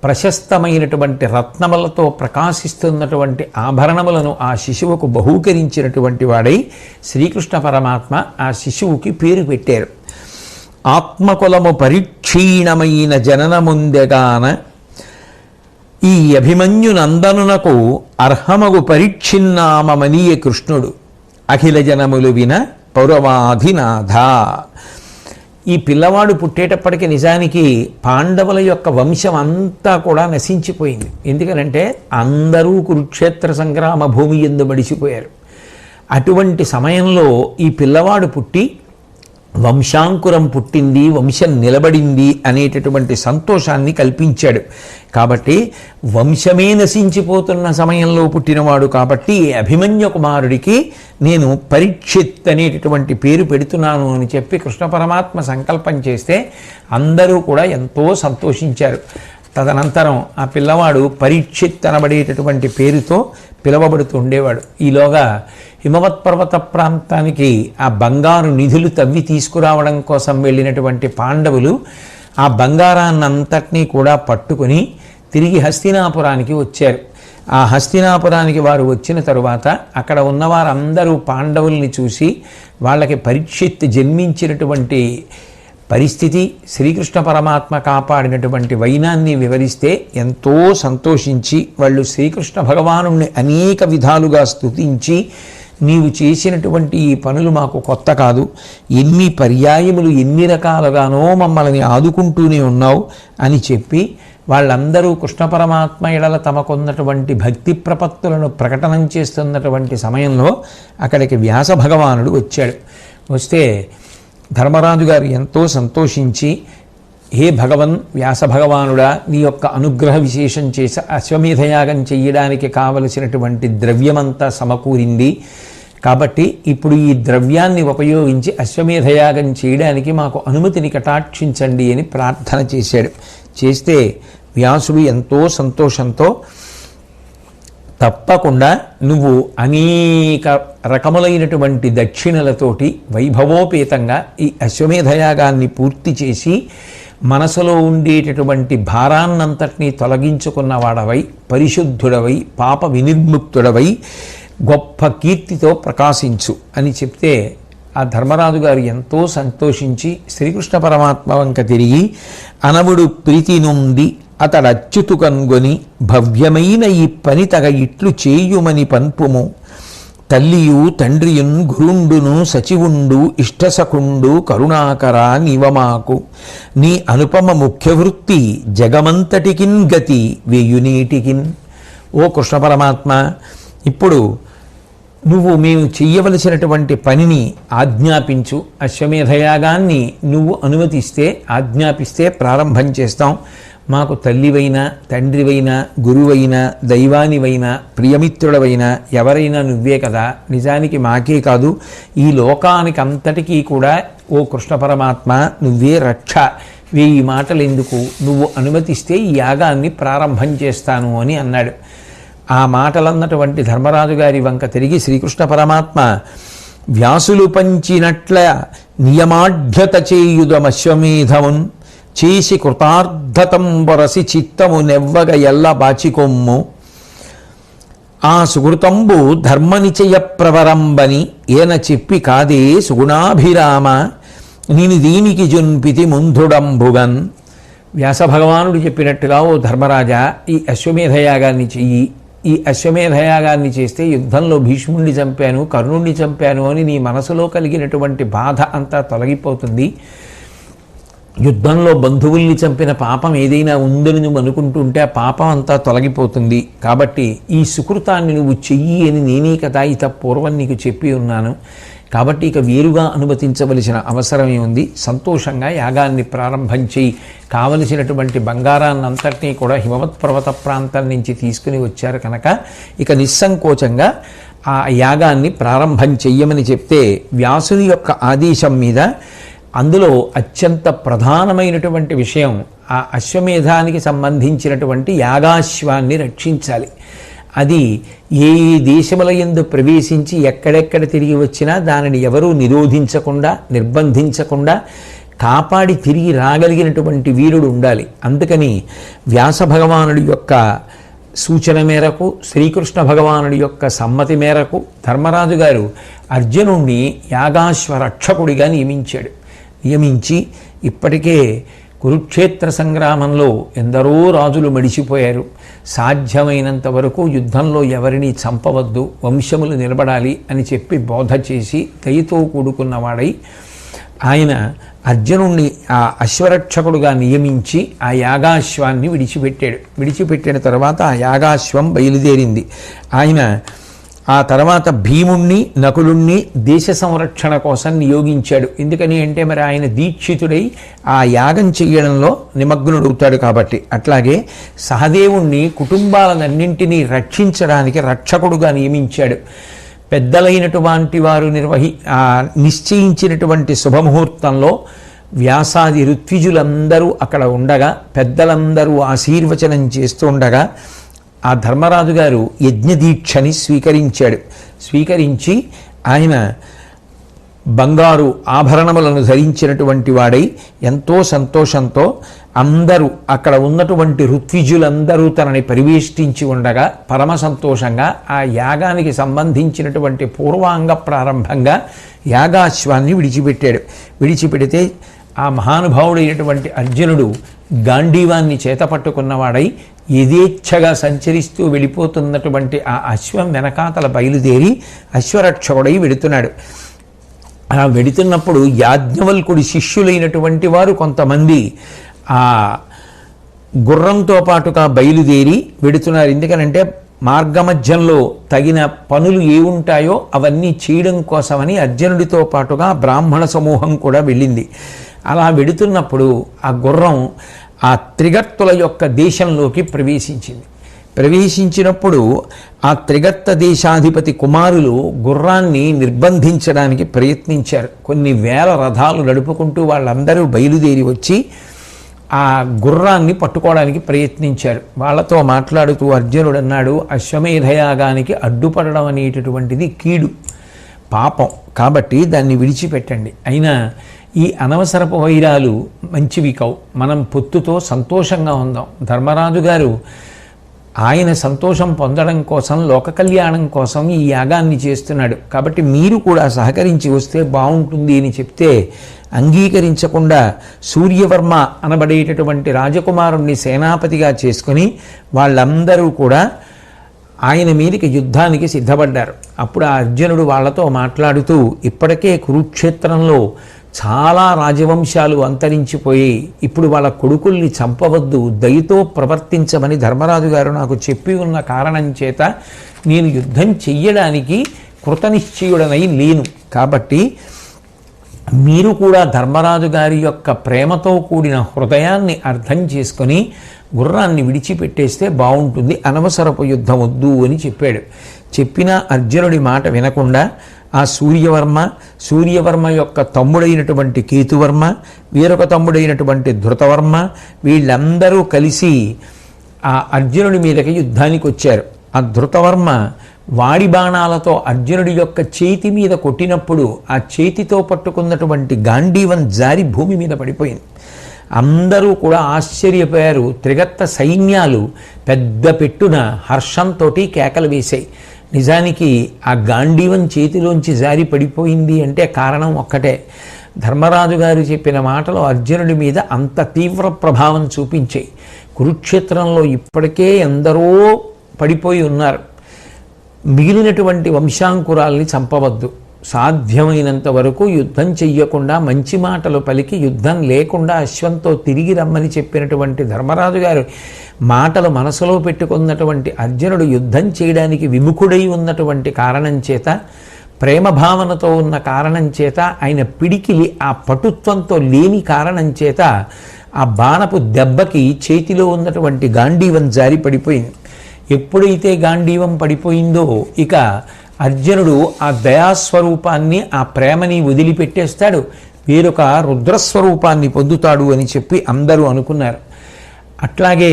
ప్రశస్తమైనటువంటి రత్నములతో ప్రకాశిస్తున్నటువంటి ఆభరణములను ఆ శిశువుకు బహూకరించినటువంటి వాడై శ్రీకృష్ణ పరమాత్మ ఆ శిశువుకి పేరు పెట్టారు. ఆత్మకులము పరిక్షీణమైన జననముందెగాన ఈ అభిమన్యు నందనునకు అర్హమగు పరిచ్ఛిన్నామమనీయ కృష్ణుడు అఖిల జనములు విన పౌరవాధినాథ. ఈ పిల్లవాడు పుట్టేటప్పటికి నిజానికి పాండవుల యొక్క వంశం అంతా కూడా నశించిపోయింది. ఎందుకనంటే అందరూ కురుక్షేత్ర సంగ్రామ భూమి యందు మడిసిపోయారు. అటువంటి సమయంలో ఈ పిల్లవాడు పుట్టి వంశాంకురం పుట్టింది, వంశం నిలబడింది అనేటటువంటి సంతోషాన్ని కల్పించాడు. కాబట్టి వంశమే నశించిపోతున్న సమయంలో పుట్టినవాడు కాబట్టి అభిమన్యు కుమారుడికి నేను పరీక్షిత్ అనేటటువంటి పేరు పెడుతున్నాను అని చెప్పి కృష్ణ పరమాత్మ సంకల్పం చేస్తే అందరూ కూడా ఎంతో సంతోషించారు. తదనంతరం ఆ పిల్లవాడు పరీక్షిత్ అనబడేటటువంటి పేరుతో పిలువబడుతూ ఉండేవాడు. ఈలోగా హిమవత్ పర్వత ప్రాంతానికి ఆ బంగారు నిధులు తవ్వి తీసుకురావడం కోసం వెళ్ళినటువంటి పాండవులు ఆ బంగారాన్నంతటినీ కూడా పట్టుకుని తిరిగి హస్తినాపురానికి వచ్చారు. ఆ హస్తినాపురానికి వారు వచ్చిన తరువాత అక్కడ ఉన్నవారందరూ పాండవుల్ని చూసి వాళ్ళకి పరీక్షిత్ జన్మించినటువంటి పరిస్థితి, శ్రీకృష్ణ పరమాత్మ కాపాడినటువంటి వైనాన్ని వివరిస్తే ఎంతో సంతోషించి వాళ్ళు శ్రీకృష్ణ భగవానుణ్ణి అనేక విధాలుగా స్తుతించి నీవు చేసినటువంటి ఈ పనులు మాకు కొత్త కాదు, ఎన్ని పర్యాయములు ఎన్ని రకాలుగానో మమ్మల్ని ఆదుకుంటూనే ఉన్నావు అని చెప్పి వాళ్ళందరూ కృష్ణ పరమాత్మ ఎడల తమకున్నటువంటి భక్తి ప్రపత్తులను ప్రకటనం చేస్తున్నటువంటి సమయంలో అక్కడికి వ్యాస భగవానుడు వచ్చాడు. వస్తే ధర్మరాజు గారు ఎంతో సంతోషించి, హే భగవన్ వ్యాస భగవానుడా, నీ యొక్క అనుగ్రహ విశేషం చేసి అశ్వమేధయాగం చెయ్యడానికి కావలసినటువంటి ద్రవ్యమంతా సమకూరింది. కాబట్టి ఇప్పుడు ఈ ద్రవ్యాన్ని ఉపయోగించి అశ్వమేధయాగం చేయడానికి మాకు అనుమతిని కటాక్షించండి అని ప్రార్థన చేశాడు. చేస్తే వ్యాసుడు ఎంతో సంతోషంతో తప్పకుండా నువ్వు అనేక రకములైనటువంటి దక్షిణలతోటి వైభవోపేతంగా ఈ అశ్వమేధయాగాన్ని పూర్తి చేసి మనసులో ఉండేటటువంటి భారాన్నంతటినీ తొలగించుకున్నవాడవై, పరిశుద్ధుడవై, పాప వినిర్ముక్తుడవై గొప్ప కీర్తితో ప్రకాశించు అని చెప్తే ఆ ధర్మరాజు గారు ఎంతో సంతోషించి శ్రీకృష్ణ పరమాత్మ వంక తిరిగి అనవుడు ప్రీతి నుండి అతడచ్యుతు కన్గొని భవ్యమైన ఈ పని తగ ఇట్లు చేయుమని పన్పుము. తల్లియు తండ్రియున్ గురుండును సచివుండు ఇష్టసఖుండు కరుణాకర నీవమాకు. నీ అనుపమ ముఖ్యవృత్తి జగమంతటికిన్ గతి వేయునీటికిన్. ఓ కృష్ణ పరమాత్మ, ఇప్పుడు నువ్వు మేము చెయ్యవలసినటువంటి పనిని ఆజ్ఞాపించు. అశ్వమేధయాగాన్ని నువ్వు అనుమతిస్తే, ఆజ్ఞాపిస్తే ప్రారంభం చేస్తాం. మాకు తల్లివైనా, తండ్రివైనా, గురువైనా, దైవానివైనా, ప్రియమిత్రుడవైనా ఎవరైనా నువ్వే కదా. నిజానికి మాకే కాదు, ఈ లోకానికి అంతటికీ కూడా ఓ కృష్ణ పరమాత్మ నువ్వే రక్ష. 1000 మాటలు ఎందుకు, నువ్వు అనుమతిస్తే ఈ యాగాన్ని ప్రారంభం చేస్తాను అని అన్నాడు. ఆ మాటలన్నటువంటి ధర్మరాజు గారి వంక తిరిగి శ్రీకృష్ణ పరమాత్మ వ్యాసులు పంచినట్ల నియమాఢ్యత చేయుదమశ్వమేధమున్ చేసి కృతార్థతం బొరసి చిత్తము నెవ్వగ ఎల్ల బాచికొమ్ము. ఆ సుకృతంబు ధర్మనిచయ ప్రవరంబని ఏన చెప్పి కాదే సుగుణాభిరామ నేను దీనికి జున్పితి ముందుడంబుగన్. వ్యాస భగవానుడు చెప్పినట్టుగా ఓ ధర్మరాజా, ఈ అశ్వమేధయాగాన్ని చెయ్యి. ఈ అశ్వమేధయాగాన్ని చేస్తే యుద్ధంలో భీష్ముణ్ణి చంపాను, కర్ణుణ్ణి చంపాను అని నీ మనసులో కలిగినటువంటి బాధ అంతా తొలగిపోతుంది. యుద్ధంలో బంధువుల్ని చంపిన పాపం ఏదైనా ఉందని నువ్వు అనుకుంటుంటే ఆ పాపం అంతా తొలగిపోతుంది. కాబట్టి ఈ సుకృతాన్ని నువ్వు చెయ్యి అని నేనే కదా ఇత పూర్వం నీకు చెప్పి ఉన్నాను. కాబట్టి ఇక వేరుగా అనుమతించవలసిన అవసరమే ఉంది. సంతోషంగా యాగాన్ని ప్రారంభం చేయి. కావలసినటువంటి బంగారాన్నంతటినీ కూడా హిమవత్ పర్వత ప్రాంతం నుంచి తీసుకుని వచ్చారు కనుక ఇక నిస్సంకోచంగా ఆ యాగాన్ని ప్రారంభం చెయ్యమని చెప్తే వ్యాసుని యొక్క ఆదేశం మీద అందులో అత్యంత ప్రధానమైనటువంటి విషయం ఆ అశ్వమేధానికి సంబంధించినటువంటి యాగాశ్వాన్ని రక్షించాలి. అది ఏ దేశముల యందు ప్రవేశించి ఎక్కడెక్కడ తిరిగి వచ్చినా దానిని ఎవరూ నిరోధించకుండా నిర్బంధించకుండా కాపాడి తిరిగి రాగలిగినటువంటి వీరుడు ఉండాలి. అందుకని వ్యాస భగవానుడి యొక్క సూచన మేరకు, శ్రీకృష్ణ భగవానుడి యొక్క సమ్మతి మేరకు ధర్మరాజు గారు అర్జునుణ్ణి యాగాశ్వ రక్షకుడిగా నియమించి ఇప్పటికే కురుక్షేత్ర సంగ్రామంలో ఎందరో రాజులు మడిచిపోయారు. సాధ్యమైనంత వరకు యుద్ధంలో ఎవరిని చంపవద్దు, వంశములు నిలబడాలి అని చెప్పి బోధ చేసి దయతో కూడుకున్నవాడై ఆయన అర్జునుణ్ణి ఆ అశ్వరక్షకుడుగా నియమించి ఆ యాగాశ్వాన్ని విడిచిపెట్టిన తర్వాత ఆ యాగాశ్వం బయలుదేరింది. ఆయన ఆ తర్వాత భీముణ్ణి నకులుణ్ణి దేశ సంరక్షణ కోసం నియోగించాడు. ఎందుకని అంటే మరి ఆయన దీక్షితుడై ఆ యాగం చెయ్యడంలో నిమగ్నుడవుతాడు కాబట్టి. అట్లాగే సహదేవుణ్ణి కుటుంబాలన్నింటినీ రక్షించడానికి రక్షకుడుగా నియమించాడు. పెద్దలైనటువంటి వారు నిశ్చయించినటువంటి శుభముహూర్తంలో వ్యాసాది ఋత్విజులందరూ అక్కడ ఉండగా, పెద్దలందరూ ఆశీర్వచనం చేస్తూ ఉండగా ఆ ధర్మరాజు గారు యజ్ఞదీక్షని స్వీకరించి ఆయన బంగారు ఆభరణములను ధరించినటువంటి వాడై ఎంతో సంతోషంతో అందరూ అక్కడ ఉన్నటువంటి ఋత్విజులందరూ తనని పరివేష్టించి ఉండగా పరమ సంతోషంగా ఆ యాగానికి సంబంధించినటువంటి పూర్వాంగ ప్రారంభంగా యాగాశ్వాన్ని విడిచిపెడితే ఆ మహానుభావుడైనటువంటి అర్జునుడు గాంధీవాన్ని చేతపట్టుకున్నవాడై యథేచ్ఛగా సంచరిస్తూ వెళ్ళిపోతున్నటువంటి ఆ అశ్వం వెనకాతల బయలుదేరి అశ్వరక్షకుడై వెడుతున్నాడు. అలా వెడుతున్నప్పుడు యాజ్ఞవల్కుడి శిష్యులైనటువంటి వారు కొంతమంది ఆ గుర్రంతో పాటుగా బయలుదేరి వెడుతున్నారు. ఎందుకనంటే మార్గమధ్యంలో తగిన పనులు ఏ ఉంటాయో అవన్నీ చేయడం కోసమని అర్జునుడితో పాటుగా బ్రాహ్మణ సమూహం కూడా వెళ్ళింది. అలా వెడుతున్నప్పుడు ఆ గుర్రం ఆ త్రిగర్తుల యొక్క దేశంలోకి ప్రవేశించినప్పుడు ఆ త్రిగర్త దేశాధిపతి కుమారులు గుర్రాన్ని నిర్బంధించడానికి ప్రయత్నించారు. కొన్ని వేల రథాలు నడుపుకుంటూ వాళ్ళందరూ బయలుదేరి వచ్చి ఆ గుర్రాన్ని పట్టుకోవడానికి ప్రయత్నించారు. వాళ్ళతో మాట్లాడుతూ అర్జునుడు అన్నాడు, అశ్వమేధయాగానికి అడ్డుపడడం అనేటటువంటిది కీడు, పాపం, కాబట్టి దాన్ని విడిచిపెట్టండి. అయినా ఈ అనవసరపు వైరాలు మంచివి కావు, మనం పొత్తుతో సంతోషంగా ఉందాం. ధర్మరాజు గారు ఆయన సంతోషం పొందడం కోసం, లోక కళ్యాణం కోసం ఈ యాగాన్ని చేస్తున్నాడు. కాబట్టి మీరు కూడా సహకరించి వస్తే బాగుంటుంది అని చెప్తే అంగీకరించకుండా సూర్యవర్మ అనబడేటటువంటి రాజకుమారుణ్ణి సేనాపతిగా చేసుకుని వాళ్ళందరూ కూడా ఆయన మీదకి యుద్ధానికి సిద్ధపడ్డారు. అప్పుడు ఆ అర్జునుడు వాళ్ళతో మాట్లాడుతూ, ఇప్పటికే కురుక్షేత్రంలో చాలా రాజవంశాలు అంతరించిపోయి ఇప్పుడు వాళ్ళ కొడుకుల్ని చంపవద్దు, దయతో ప్రవర్తించమని ధర్మరాజు గారు నాకు చెప్పి ఉన్న కారణం చేత నేను యుద్ధం చెయ్యడానికి కృతనిశ్చయుడనై లేను. కాబట్టి మీరు కూడా ధర్మరాజు గారి యొక్క ప్రేమతో కూడిన హృదయాన్ని అర్థం చేసుకొని గుర్రాన్ని విడిచిపెట్టేస్తే బాగుంటుంది, అనవసరపు యుద్ధం వద్దు అని చెప్పిన అర్జునుడి మాట వినకుండా ఆ సూర్యవర్మ యొక్క తమ్ముడైనటువంటి కేతువర్మ, వేరొక తమ్ముడైనటువంటి ధృతవర్మ, వీళ్ళందరూ కలిసి ఆ అర్జునుడి మీదకి యుద్ధానికి వచ్చారు. ఆ ధృతవర్మ వాడి బాణాలతో అర్జునుడి యొక్క చేతి మీద కొట్టినప్పుడు ఆ చేతితో పట్టుకున్నటువంటి గాంధీవం జారి భూమి మీద పడిపోయింది. అందరూ కూడా ఆశ్చర్యపోయారు. త్రిగర్త సైన్యాలు పెద్ద పెట్టున హర్షంతో కేకలు వేశాయి. నిజానికి ఆ గాంధీవం చేతిలోంచి జారి పడిపోయింది అంటే కారణం ఒక్కటే, ధర్మరాజు గారు చెప్పిన మాటలు అర్జునుడి మీద అంత తీవ్ర ప్రభావం చూపించాయి. కురుక్షేత్రంలో ఇప్పటికే ఎందరో పడిపోయి ఉన్నారు. మిగిలినటువంటి వంశాంకురాల్ని చంపవద్దు, సాధ్యమైనంత వరకు యుద్ధం చెయ్యకుండా మంచి మాటలు పలికి యుద్ధం లేకుండా అశ్వంతో తిరిగి రమ్మని చెప్పినటువంటి ధర్మరాజు గారు మాటలు మనసులో పెట్టుకున్నటువంటి అర్జునుడు యుద్ధం చేయడానికి విముఖుడై ఉన్నటువంటి కారణం చేత, ప్రేమ భావనతో ఉన్న కారణం చేత, ఆయన పిడికిలి ఆ పటుత్వంతో లేని కారణం చేత ఆ బాణపు దెబ్బకి చేతిలో ఉన్నటువంటి గాంధీవం జారి పడిపోయింది. ఎప్పుడైతే గాంధీవం పడిపోయిందో ఇక అర్జునుడు ఆ దయాస్వరూపాన్ని, ఆ ప్రేమని వదిలిపెట్టేస్తాడు, వేరొక రుద్రస్వరూపాన్ని పొందుతాడు అని చెప్పి అందరూ అనుకున్నారు. అట్లాగే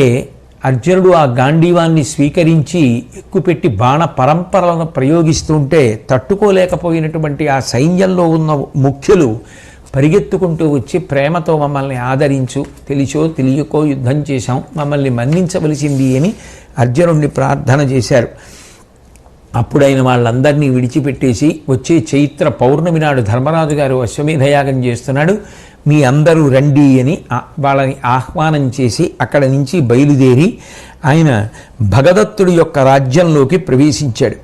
అర్జునుడు ఆ గాంధీవాన్ని స్వీకరించి ఎక్కుపెట్టి బాణ పరంపరలను ప్రయోగిస్తుంటే తట్టుకోలేకపోయినటువంటి ఆ సైన్యంలో ఉన్న ముఖ్యులు పరిగెత్తుకుంటూ వచ్చి ప్రేమతో మమ్మల్ని ఆదరించు, తెలిసో తెలియకో యుద్ధం చేశాం, మమ్మల్ని మన్నించవలసింది అని అర్జునుడిని ప్రార్థన చేశారు. అప్పుడైన వాళ్ళందరినీ విడిచిపెట్టేసి వచ్చే చైత్ర పౌర్ణమి నాడు ధర్మరాజు గారు అశ్వమేధయాగం చేస్తున్నాడు, మీ అందరూ రండి అని వాళ్ళని ఆహ్వానం చేసి అక్కడి నుంచి బయలుదేరి ఆయన భగదత్తుడి యొక్క రాజ్యంలోకి ప్రవేశించాడు.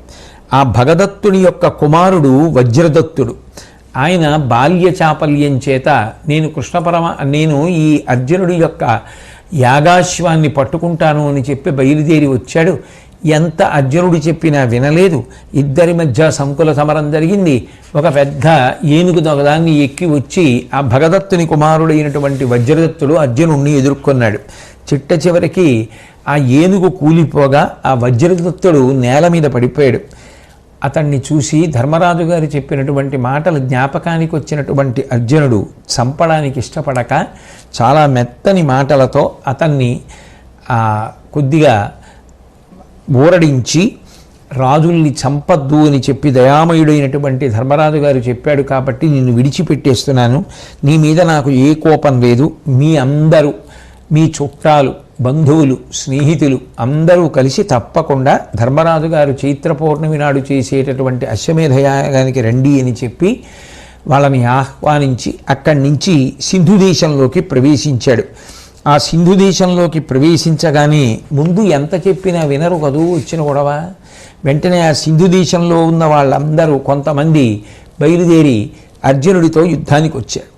ఆ భగదత్తుడి యొక్క కుమారుడు వజ్రదత్తుడు. ఆయన బాల్య చాపల్యం చేత నేను ఈ అర్జునుడి యొక్క యాగాశ్వాన్ని పట్టుకుంటాను అని చెప్పి బయలుదేరి వచ్చాడు. ఎంత అర్జునుడు చెప్పినా వినలేదు. ఇద్దరి మధ్య సంకుల సమరం జరిగింది. ఒక పెద్ద ఏనుగు దొగదాన్ని ఎక్కి వచ్చి ఆ భగదత్తుని కుమారుడైనటువంటి వజ్రదత్తుడు అర్జునుడిని ఎదుర్కొన్నాడు. చిట్ట చివరికి ఆ ఏనుగు కూలిపోగా ఆ వజ్రదత్తుడు నేల మీద పడిపోయాడు. అతన్ని చూసి ధర్మరాజు గారు చెప్పినటువంటి మాటలు జ్ఞాపకానికి వచ్చినటువంటి అర్జునుడు చంపడానికి ఇష్టపడక చాలా మెత్తని మాటలతో అతన్ని కొద్దిగా ఊరడించి రాజుల్ని చంపద్దు అని చెప్పి దయామయుడైనటువంటి ధర్మరాజు గారు చెప్పాడు కాబట్టి నిన్ను విడిచిపెట్టేస్తున్నాను, నీ మీద నాకు ఏ కోపం లేదు, మీ అందరూ మీ చుట్టాలు బంధువులు స్నేహితులు అందరూ కలిసి తప్పకుండా ధర్మరాజు గారు చైత్ర పౌర్ణమి నాడు చేసేటటువంటి అశ్వమేధయాగానికి రండి అని చెప్పి వాళ్ళని ఆహ్వానించి అక్కడి నుంచి సింధు దేశంలోకి ప్రవేశించాడు. ఆ సింధు దేశంలోకి ప్రవేశించగానే ముందు ఎంత చెప్పినా వినరు కదూ వచ్చిన గొడవ. వెంటనే ఆ సింధు దేశంలో ఉన్న వాళ్ళందరూ కొంతమంది బయలుదేరి అర్జునుడితో యుద్ధానికి వచ్చారు.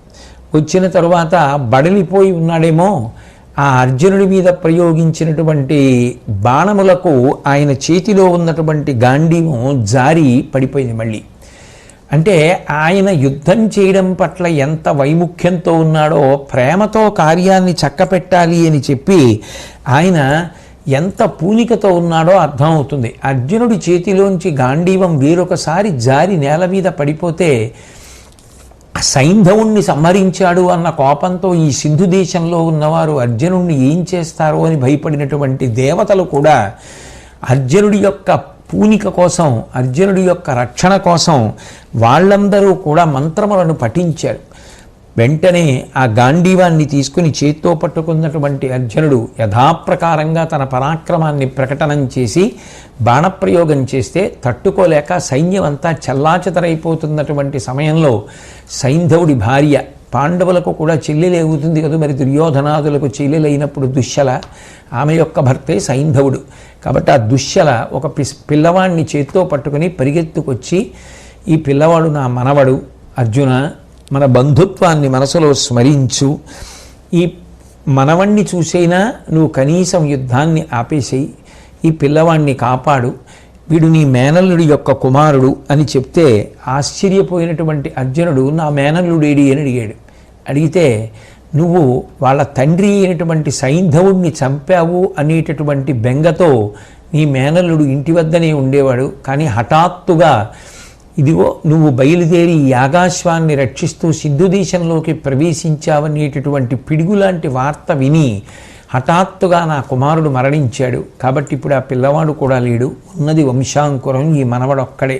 వచ్చిన తరువాత బడలిపోయి ఉన్నాడేమో, ఆ అర్జునుడి మీద ప్రయోగించినటువంటి బాణములకు ఆయన చేతిలో ఉన్నటువంటి గాంధీవం జారి పడిపోయింది మళ్ళీ. అంటే ఆయన యుద్ధం చేయడం పట్ల ఎంత వైముఖ్యంతో ఉన్నాడో, ప్రేమతో కార్యాన్ని చక్కపెట్టాలి అని చెప్పి ఆయన ఎంత పూనికతో ఉన్నాడో అర్థమవుతుంది. అర్జునుడి చేతిలోంచి గాంధీవం వేరొకసారి జారి నేల మీద పడిపోతే సైంధవుణ్ణి సంహరించాడు అన్న కోపంతో ఈ సింధు దేశంలో ఉన్నవారు అర్జునుడిని ఏం చేస్తారో అని భయపడినటువంటి దేవతలు కూడా అర్జునుడి యొక్క పూనిక కోసం, అర్జునుడి యొక్క రక్షణ కోసం వాళ్ళందరూ కూడా మంత్రములను పఠించారు. వెంటనే ఆ గాంధీవాన్ని తీసుకుని చేత్తో పట్టుకున్నటువంటి అర్జునుడు యథాప్రకారంగా తన పరాక్రమాన్ని ప్రకటనం చేసి బాణప్రయోగం చేస్తే తట్టుకోలేక సైన్యం అంతా చెల్లాచెదరైపోతున్నటువంటి సమయంలో సైంధవుడి భార్య, పాండవులకు కూడా చెల్లెలు అవుతుంది కదా మరి, దుర్యోధనాదులకు చెల్లెలైనప్పుడు దుశ్శల ఆమె యొక్క భర్తే సైంధవుడు. కాబట్టి ఆ దుశ్శల ఒక పిల్లవాడిని చేత్తో పట్టుకుని పరిగెత్తుకొచ్చి, ఈ పిల్లవాడు నా మనవడు అర్జున, మన బంధుత్వాన్ని మనసులో స్మరించు, ఈ మనవణ్ణి చూసైనా నువ్వు కనీసం యుద్ధాన్ని ఆపేసేయి, ఈ పిల్లవాణ్ణి కాపాడు, వీడు నీ మేనల్లుడి యొక్క కుమారుడు అని చెప్తే ఆశ్చర్యపోయినటువంటి అర్జునుడు నా మేనల్లుడేడి అని అడిగాడు. అడిగితే నువ్వు వాళ్ళ తండ్రి అయినటువంటి సైంధవుడిని చంపావు అనేటటువంటి బెంగతో నీ మేనల్లుడు ఇంటి వద్దనే ఉండేవాడు, కానీ హఠాత్తుగా ఇదిగో నువ్వు బయలుదేరి యాగాశ్వాన్ని రక్షిస్తూ సిద్ధు దేశంలోకి ప్రవేశించావనేటటువంటి పిడుగులాంటి వార్త విని హఠాత్తుగా నా కుమారుడు మరణించాడు, కాబట్టి ఇప్పుడు ఆ పిల్లవాడు కూడా లేడు, ఉన్నది వంశాంకురం ఈ మనవడొక్కడే,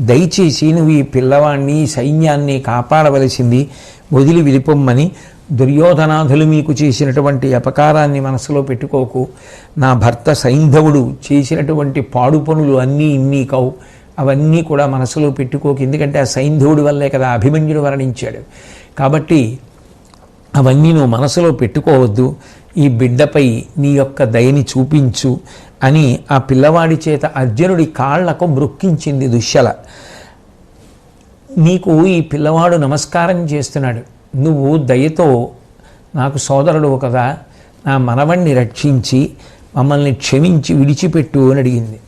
దయచేసి నువ్వు ఈ పిల్లవాడిని సైన్యాన్ని కాపాడవలసింది, వదిలి వెళ్ళిపోమ్మని, దుర్యోధనాథులు మీకు చేసినటువంటి అపకారాన్ని మనసులో పెట్టుకోకు, నా భర్త సైంధవుడు చేసినటువంటి పాడు పనులు అన్నీ ఇన్ని కావు, అవన్నీ కూడా మనసులో పెట్టుకోకు, ఎందుకంటే ఆ సైంధవుడి వల్లే కదా అభిమన్యుడు మరణించాడు, కాబట్టి అవన్నీ నువ్వు మనసులో పెట్టుకోవద్దు, ఈ బిడ్డపై నీ యొక్క దయని చూపించు అని ఆ పిల్లవాడి చేత అర్జునుడి కాళ్లకు మ్రొక్కించింది దుశ్శల. నీకు ఈ పిల్లవాడు నమస్కారం చేస్తున్నాడు, నువ్వు దయతో నాకు సోదరుడు కదా, నా మనవణ్ణి రక్షించి మమ్మల్ని క్షమించి విడిచిపెట్టు అని అడిగింది.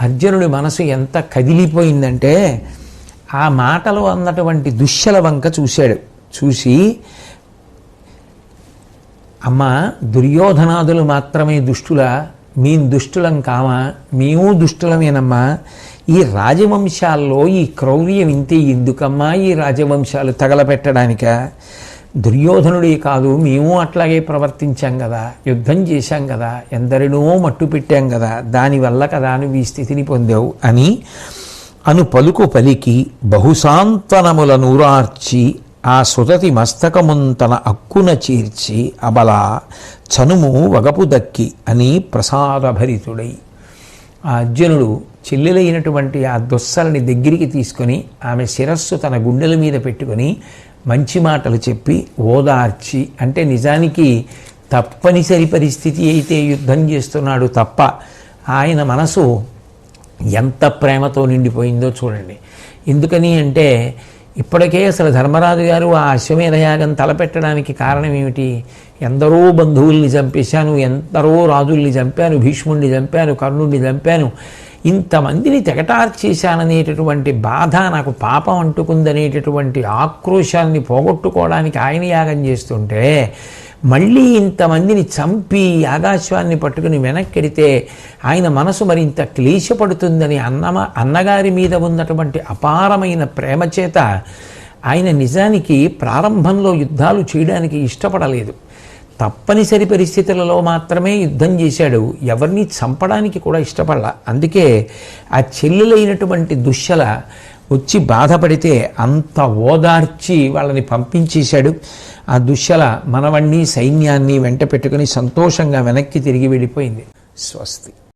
అర్జునుడి మనసు ఎంత కదిలిపోయిందంటే ఆ మాటలు అన్నటువంటి దుశ్శల వంక చూశాడు. చూసి, అమ్మా దుర్యోధనాదులు మాత్రమే దుష్టులా, మేం దుష్టులం కామా, మేము దుష్టులమేనమ్మా, ఈ రాజవంశాల్లో ఈ క్రౌర్యం ఇంతే ఎందుకమ్మా, ఈ రాజవంశాలు తగలపెట్టడానిక, దుర్యోధనుడే కాదు, మేము అట్లాగే ప్రవర్తించాం కదా, యుద్ధం చేశాం కదా, ఎందరినో మట్టు పెట్టాం కదా, దానివల్ల కదా నువ్వు ఈ స్థితిని పొందావు అని పలుకు పలికి బహుశాంతనముల నూరార్చి ఆ సుతతి మస్తకమున్ తన అక్కున చేర్చి అబల చనుము వగపు దక్కి అని ప్రసాదభరితుడై ఆ అర్జునుడు చెల్లెలైనటువంటి ఆ దుస్సలని దగ్గరికి తీసుకొని ఆమె శిరస్సు తన గుండెల మీద పెట్టుకొని మంచి మాటలు చెప్పి ఓదార్చి, అంటే నిజానికి తప్పనిసరి పరిస్థితి అయితే యుద్ధం చేస్తున్నాడు తప్ప ఆయన మనసు ఎంత ప్రేమతో నిండిపోయిందో చూడండి. ఎందుకని అంటే ఇప్పటికే అసలు ధర్మరాజు గారు ఆ అశ్వమేధయాగం తలపెట్టడానికి కారణం ఏమిటి? ఎందరో బంధువుల్ని చంపేశాను, ఎందరో రాజుల్ని చంపాను, భీష్ముడిని చంపాను, కర్ణుడిని చంపాను, ఇంతమందిని తెగటార్చేశాననేటటువంటి బాధ, నాకు పాపం అంటుకుందనేటటువంటి ఆక్రోశాన్ని పోగొట్టుకోవడానికి ఆయన యాగం చేస్తుంటే మళ్ళీ ఇంతమందిని చంపి ఆకాశాన్ని పట్టుకుని వెనక్కెడితే ఆయన మనసు మరింత క్లేశపడుతుందని అన్నగారి మీద ఉన్నటువంటి అపారమైన ప్రేమ చేత ఆయన నిజానికి ప్రారంభంలో యుద్ధాలు చేయడానికి ఇష్టపడలేదు. తప్పనిసరి పరిస్థితులలో మాత్రమే యుద్ధం చేశాడు, ఎవరిని చంపడానికి కూడా ఇష్టపడాల. అందుకే ఆ చెల్లెలైనటువంటి దుశ్శల వచ్చి బాధపడితే అంత ఓదార్చి వాళ్ళని పంపించేశాడు. ఆ దుశ్శల మనవణ్ణి సైన్యాన్ని వెంట పెట్టుకుని సంతోషంగా వెనక్కి తిరిగి వెళ్ళిపోయింది. స్వస్తి.